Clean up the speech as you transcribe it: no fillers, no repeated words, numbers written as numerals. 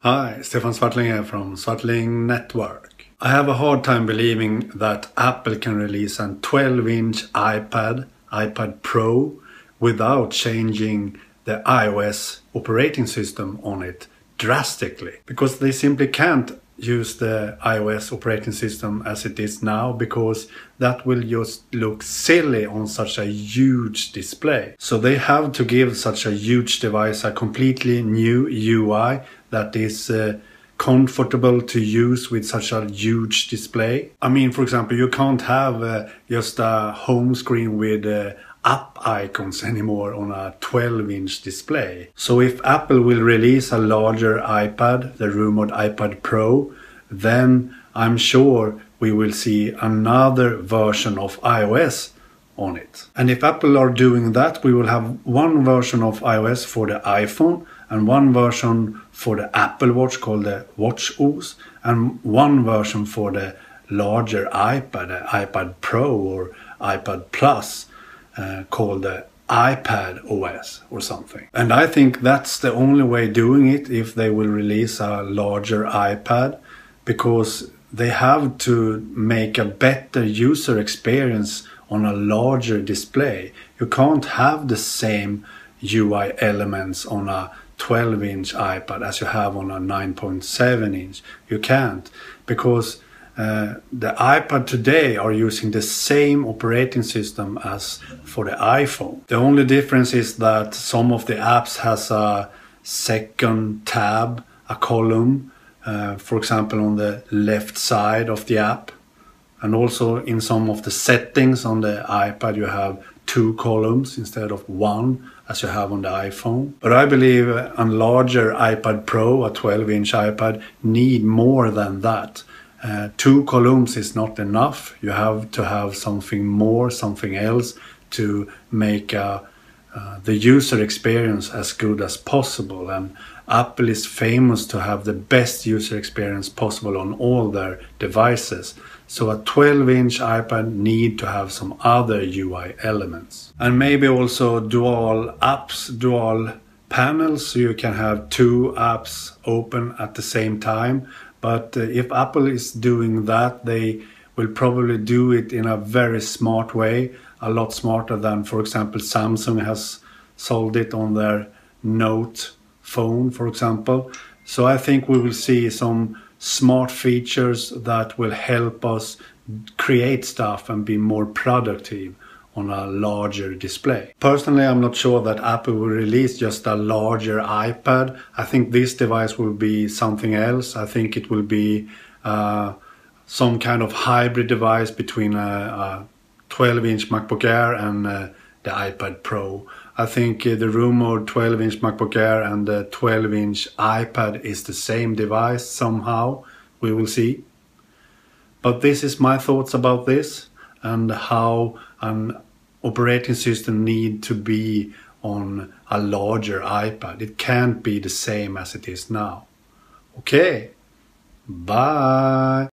Hi, Stefan Swartling here from Swartling Network. I have a hard time believing that Apple can release a 12-inch iPad Pro without changing the iOS operating system on it drastically. Because they simply can't use the iOS operating system as it is now, because that will just look silly on such a huge display. So they have to give such a huge device a completely new UI that is comfortable to use with such a huge display. I mean, for example, you can't have just a home screen with app icons anymore on a 12-inch display. So if Apple will release a larger iPad, the rumored iPad Pro, then I'm sure we will see another version of iOS on it. And if Apple are doing that, we will have one version of iOS for the iPhone and one version for the Apple Watch called the watchOS, and one version for the larger iPad, the iPad Pro or iPad Plus, called the iPad OS or something. And I think that's the only way doing it if they will release a larger iPad, because they have to make a better user experience on a larger display. You can't have the same UI elements on a 12-inch iPad as you have on a 9.7-inch. You can't, because the iPad today are using the same operating system as for the iPhone. The only difference is that some of the apps has a second tab, a column, for example on the left side of the app. And also in some of the settings on the iPad you have 2 columns instead of 1 as you have on the iPhone. But I believe a larger iPad Pro, a 12-inch iPad, need more than that. 2 columns is not enough. You have to have something more, something else to make the user experience as good as possible. And Apple is famous to have the best user experience possible on all their devices. So a 12-inch iPad need to have some other UI elements. And maybe also dual apps, dual panels, so you can have 2 apps open at the same time. But if Apple is doing that, they will probably do it in a very smart way, a lot smarter than, for example, Samsung has sold it on their Note phone, for example. So I think we will see some smart features that will help us create stuff and be more productive on a larger display. Personally, I'm not sure that Apple will release just a larger iPad. I think this device will be something else. I think it will be some kind of hybrid device between a 12-inch MacBook Air and the iPad Pro. I think the rumored 12-inch MacBook Air and the 12-inch iPad is the same device somehow. We will see. But this is my thoughts about this and how an operating system need to be on a larger iPad. It can't be the same as it is now. Okay, bye.